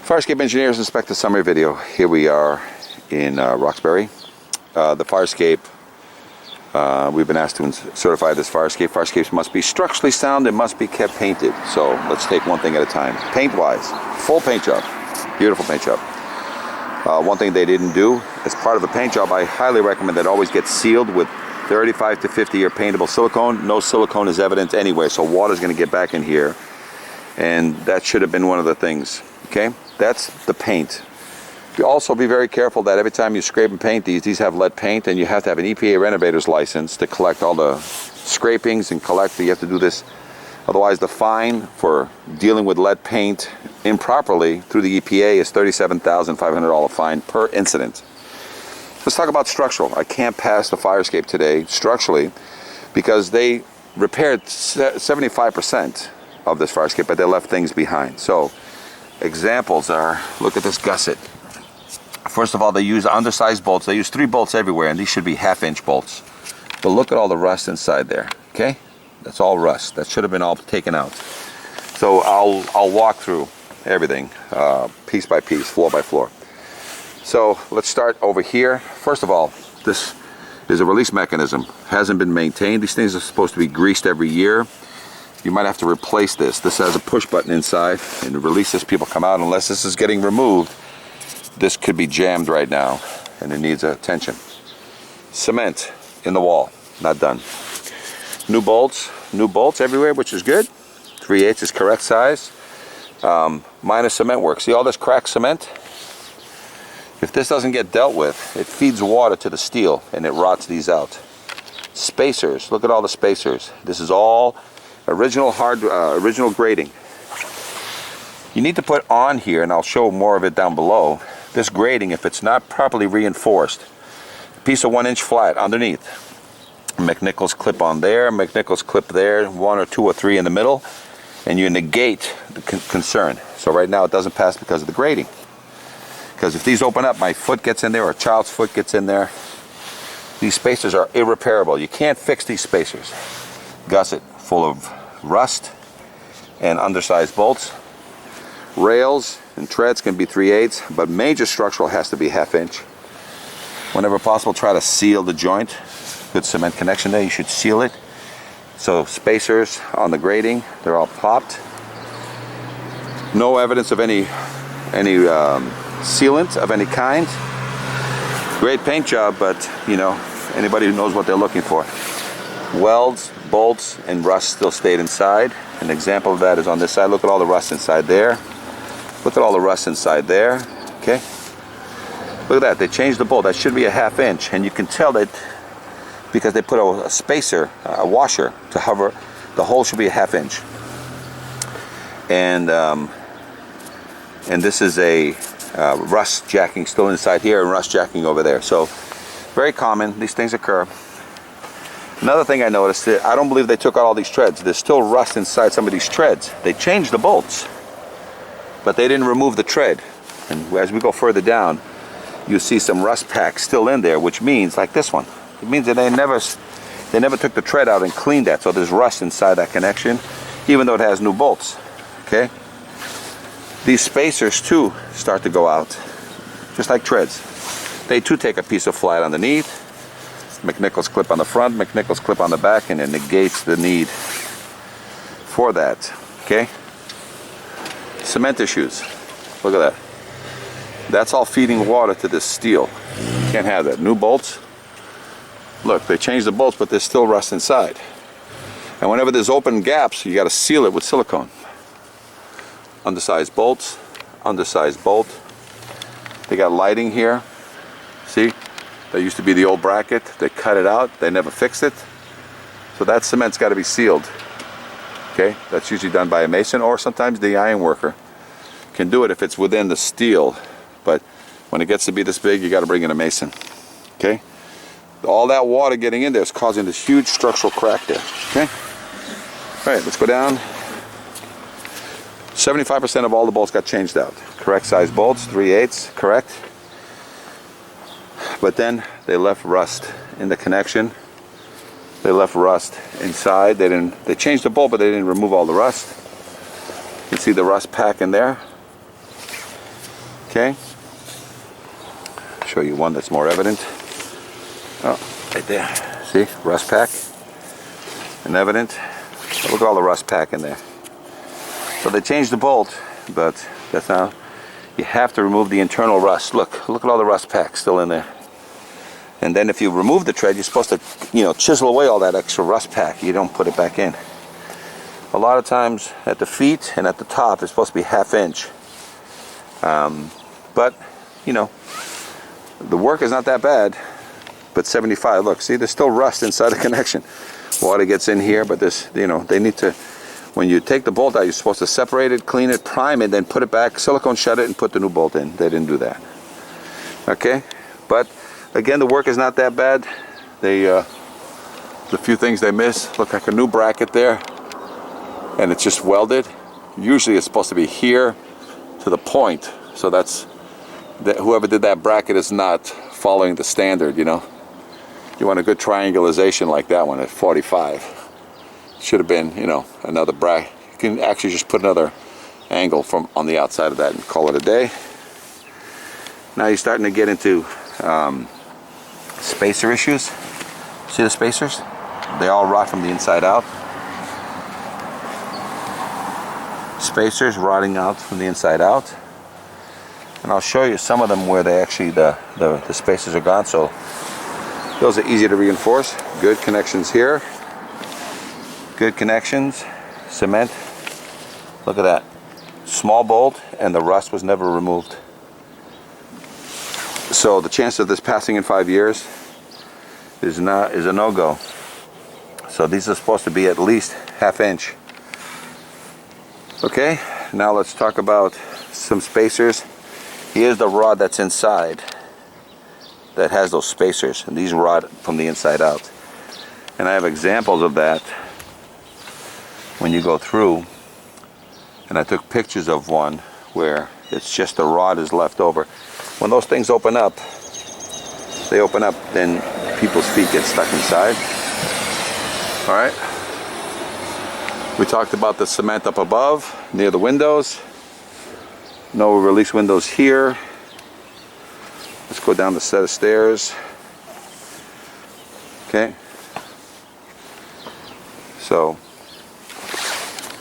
Fire escape engineers inspect the summary video. Here we are in Roxbury. The fire escape, we've been asked to certify this fire escape. Fire escapes must be structurally sound and must be kept painted. So let's take one thing at a time. Paint-wise, full paint job, beautiful paint job. One thing they didn't do, as part of a paint job, I highly recommend that it always get sealed with 35 to 50 year paintable silicone. No silicone is evident anyway, so water's going to get back in here. And that should have been one of the things. Okay, that's the paint. You also be very careful that every time you scrape and paint these have lead paint, and you have to have an EPA renovator's license to collect all the scrapings and collect. You have to do this, otherwise the fine for dealing with lead paint improperly through the EPA is $37,500 fine per incident. Let's talk about structural. I can't pass the fire escape today structurally because they repaired 75% of this fire escape, but they left things behind. So examples are, look at this gusset. First of all, they use undersized bolts. They use 3 bolts everywhere, and these should be 1/2-inch bolts. But look at all the rust inside there, okay? That's all rust. That should have been all taken out. So I'll walk through everything, piece by piece, floor by floor. So let's start over here. First of all, this is a release mechanism. Hasn't been maintained. These things are supposed to be greased every year. You might have to replace this. This has a push button inside, and to release this, people come out. Unless this is getting removed, this could be jammed right now, and it needs attention. Cement in the wall, not done. New bolts everywhere, which is good. 3/8 is correct size. Minor cement work. See all this cracked cement? If this doesn't get dealt with, it feeds water to the steel and it rots these out. Spacers, look at all the spacers. This is all original original grating. You need to put on here, and I'll show more of it down below, this grating, if it's not properly reinforced, a piece of 1-inch flat underneath. McNichols clip on there, McNichols clip there, 1 or 2 or 3 in the middle, and you negate the concern. So right now it doesn't pass because of the grating. Because if these open up, my foot gets in there or a child's foot gets in there. These spacers are irreparable. You can't fix these spacers. Gusset full of rust and undersized bolts. Rails and treads can be 3/8, but major structural has to be 1/2-inch. Whenever possible, try to seal the joint. Good cement connection there, you should seal it. So spacers on the grating, they're all popped. No evidence of any sealant of any kind. Great paint job, but you know, anybody who knows what they're looking for. Welds, bolts, and rust still stayed inside. An example of that is on this side. Look at all the rust inside there. Look at all the rust inside there. Okay. Look at that. They changed the bolt. That should be a 1/2-inch, and you can tell that because they put a spacer, a washer to hover. The hole should be a 1/2-inch. And this is a rust jacking still inside here and rust jacking over there. So very common. These things occur. Another thing I noticed, I don't believe they took out all these treads. There's still rust inside some of these treads. They changed the bolts, but they didn't remove the tread. And as we go further down, you see some rust packs still in there, which means, like this one, it means that they never took the tread out and cleaned that. So there's rust inside that connection, even though it has new bolts. Okay. These spacers too start to go out, just like treads. They too take a piece of flat underneath. McNichols clip on the front, McNichols clip on the back, and it negates the need for that. Okay? Cement issues. Look at that. That's all feeding water to this steel. Can't have that. New bolts. Look, they changed the bolts, but there's still rust inside. And whenever there's open gaps, you got to seal it with silicone. Undersized bolts, undersized bolt. They got lighting here. See? That used to be the old bracket. They cut it out. They never fixed it. So that cement's got to be sealed. Okay? That's usually done by a mason, or sometimes the iron worker can do it if it's within the steel. But when it gets to be this big, you got to bring in a mason. Okay? All that water getting in there is causing this huge structural crack there. Okay? All right, let's go down. 75% of all the bolts got changed out. Correct size bolts, 3/8, correct. But then they left rust in the connection. They left rust inside. They changed the bolt, but they didn't remove all the rust. You can see the rust pack in there. Okay. Show you one that's more evident. Oh, right there. See, rust pack and evident. Look at all the rust pack in there. So they changed the bolt, but that's not. You have to remove the internal rust. Look at all the rust pack still in there. And then if you remove the tread, you're supposed to, chisel away all that extra rust pack. You don't put it back in. A lot of times at the feet and at the top, it's supposed to be 1/2 inch. But, the work is not that bad. But 75, look, see, there's still rust inside the connection. Water gets in here, but this, they need to, when you take the bolt out, you're supposed to separate it, clean it, prime it, then put it back, silicone shut it, and put the new bolt in. They didn't do that. Okay? But, again, the work is not that bad. The few things they miss, look like a new bracket there, and it's just welded. Usually it's supposed to be here to the point, so that's, whoever did that bracket is not following the standard, You want a good triangulation like that one at 45. Should have been, another bracket. You can actually just put another angle from on the outside of that and call it a day. Now you're starting to get into spacer issues. See the spacers? They all rot from the inside out. Spacers rotting out from the inside out. And I'll show you some of them where they actually, the spacers are gone. So those are easy to reinforce. Good connections here. Good connections. Cement. Look at that. Small bolt, and the rust was never removed. So the chance of this passing in 5 years is a no-go. So these are supposed to be at least 1/2 inch. Okay, now let's talk about some spacers. Here's the rod that's inside that has those spacers, and these rot from the inside out. And I have examples of that when you go through, and I took pictures of one where it's just the rod is left over. When those things open up, then people's feet get stuck inside. All right. We talked about the cement up above, near the windows. No release windows here. Let's go down the set of stairs. Okay. So,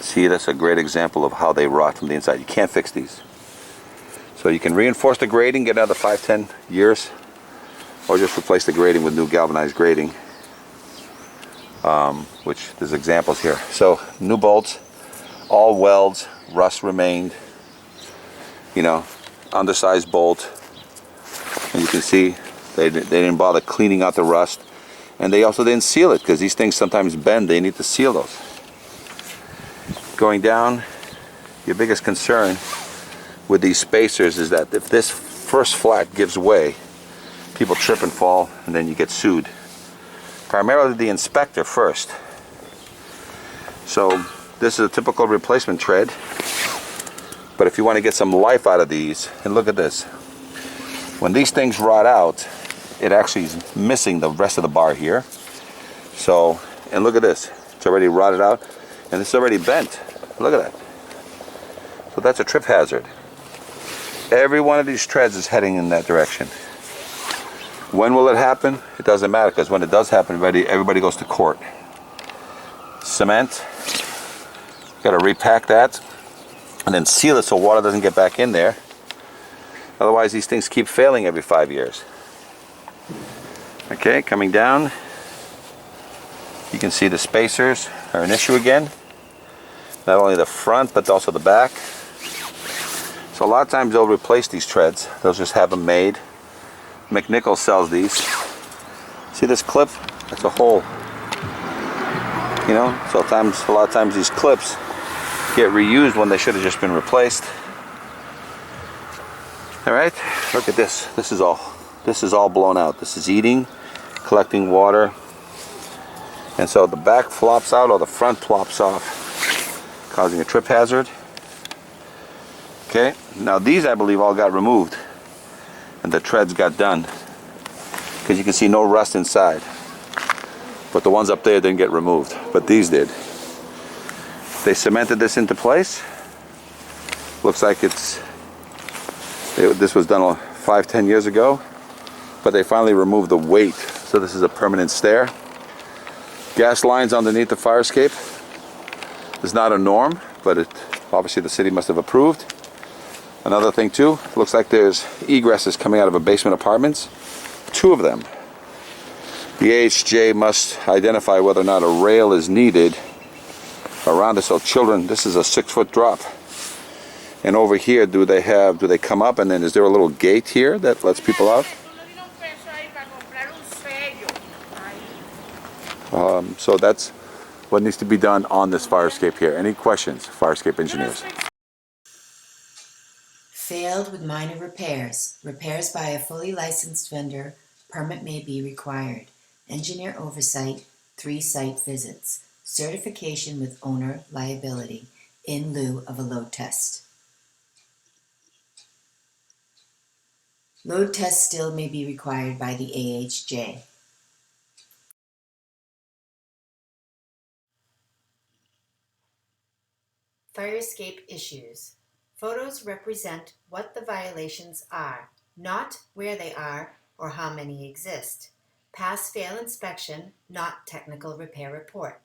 see, that's a great example of how they rot from the inside. You can't fix these. So you can reinforce the grating, get another 5-10 years, or just replace the grating with new galvanized grating, which there's examples here. So new bolts, all welds, rust remained, undersized bolt, and you can see they didn't bother cleaning out the rust, and they also didn't seal it because these things sometimes bend. They need to seal those. Going down, your biggest concern with these spacers is that if this first flat gives way, people trip and fall, and then you get sued. Primarily the inspector first. So this is a typical replacement tread, but if you want to get some life out of these, and look at this, when these things rot out, it actually is missing the rest of the bar here. So, and look at this, it's already rotted out, and it's already bent. Look at that. So that's a trip hazard. Every one of these treads is heading in that direction. When will it happen? It doesn't matter, because when it does happen, everybody goes to court. Cement, got to repack that, and then seal it so water doesn't get back in there. Otherwise, these things keep failing every 5 years. Okay, coming down, you can see the spacers are an issue again. Not only the front, but also the back. So a lot of times they'll replace these treads. They'll just have them made. McNichol sells these. See this clip? That's a hole. So a lot of times these clips get reused when they should have just been replaced. All right, look at this. This is all blown out. This is eating, collecting water, and so the back flops out or the front plops off, causing a trip hazard. Okay, now these I believe all got removed, and the treads got done, because you can see no rust inside. But the ones up there didn't get removed, but these did. They cemented this into place. Looks like it's This was done 5-10 years ago, but they finally removed the weight, so this is a permanent stair. Gas lines underneath the fire escape is not a norm, but obviously the city must have approved. Another thing too, looks like there's egresses coming out of a basement apartments, 2 of them. The AHJ must identify whether or not a rail is needed around it so children, this is a 6-foot drop. And over here, do they come up, and then is there a little gate here that lets people out? So that's what needs to be done on this fire escape here. Any questions, fire escape engineers? Failed with minor repairs. Repairs by a fully licensed vendor. Permit may be required. Engineer oversight. 3 site visits. Certification with owner liability in lieu of a load test. Load test still may be required by the AHJ. Fire escape issues. Photos represent what the violations are, not where they are or how many exist. Pass-fail inspection, not technical repair report.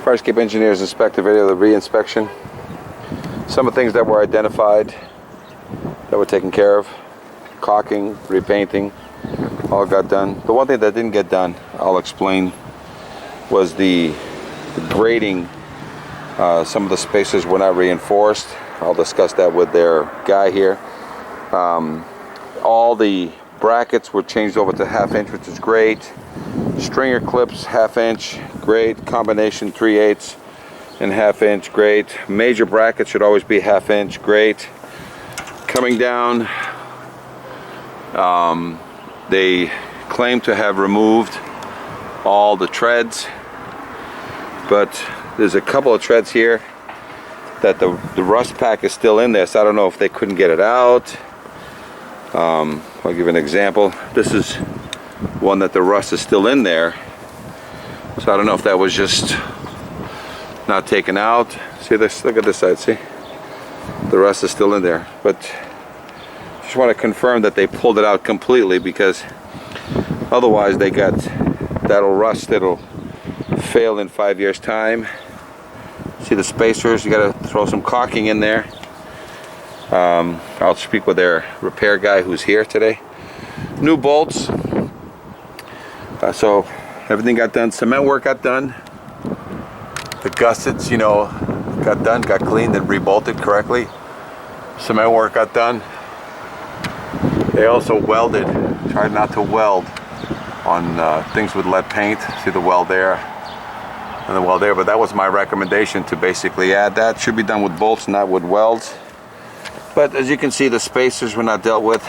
Fire escape engineers inspect the video, the re-inspection. Some of the things that were identified, that were taken care of. Caulking, repainting, all got done. The one thing that didn't get done, I'll explain, was the grading. Some of the spacers were not reinforced. I'll discuss that with their guy here. All the brackets were changed over to 1/2 inch, which is great. Stringer clips 1/2 inch, great. Combination 3/8 and 1/2 inch, great. Major brackets should always be 1/2 inch, great. Coming down, they claim to have removed all the treads, but there's a couple of treads here that the rust pack is still in there, so I don't know if they couldn't get it out. I'll give you an example. This is one that the rust is still in there, so I don't know if that was just not taken out. See this? Look at this side. See, the rust is still in there, but just want to confirm that they pulled it out completely, because otherwise they got that'll rust, it'll fail in 5 years time. See the spacers, you got to throw some caulking in there. I'll speak with their repair guy who's here today. New bolts, so everything got done. Cement work got done. The gussets, you know, got done, got cleaned and rebolted correctly. Cement work got done. They also welded, tried not to weld on things with lead paint. See the weld there and the weld there, but that was my recommendation, to basically add that. Should be done with bolts, not with welds. But as you can see, the spacers were not dealt with.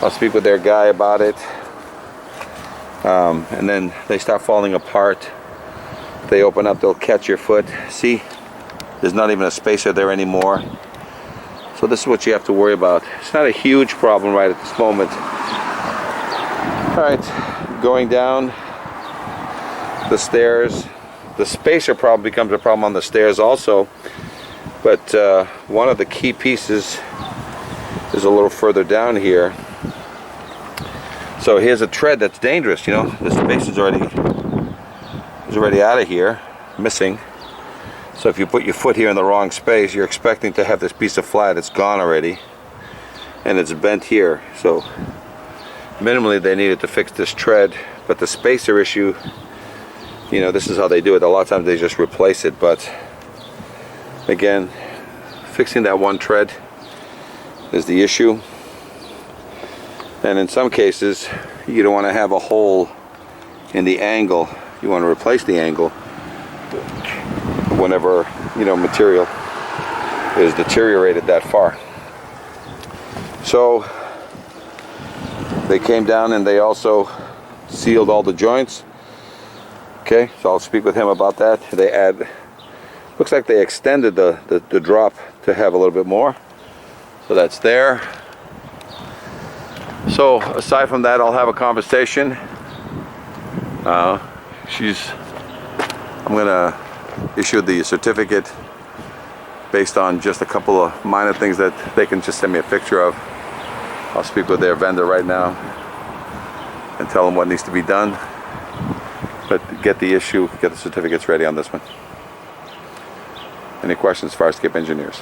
I'll speak with their guy about it. And then they start falling apart. If they open up, they'll catch your foot. See, there's not even a spacer there anymore. So this is what you have to worry about. It's not a huge problem right at this moment. All right, going down the stairs. The spacer problem becomes a problem on the stairs also. But one of the key pieces is a little further down here. So here's a tread that's dangerous, you know. The space is already out of here, missing. So if you put your foot here in the wrong space, you're expecting to have this piece of flat. It's gone already, and it's bent here. So minimally they needed to fix this tread, but the spacer issue, you know, this is how they do it. A lot of times they just replace it, but again, fixing that one tread is the issue. And in some cases, you don't want to have a hole in the angle. You want to replace the angle whenever, you know, material is deteriorated that far. So they came down and they also sealed all the joints. Okay, so I'll speak with him about that. They add, looks like they extended the drop to have a little bit more. So that's there. So aside from that, I'll have a conversation. I'm gonna issue the certificate based on just a couple of minor things that they can just send me a picture of. I'll speak with their vendor right now and tell them what needs to be done. But get the issue, get the certificates ready on this one. Any questions, Fire Escape Engineers?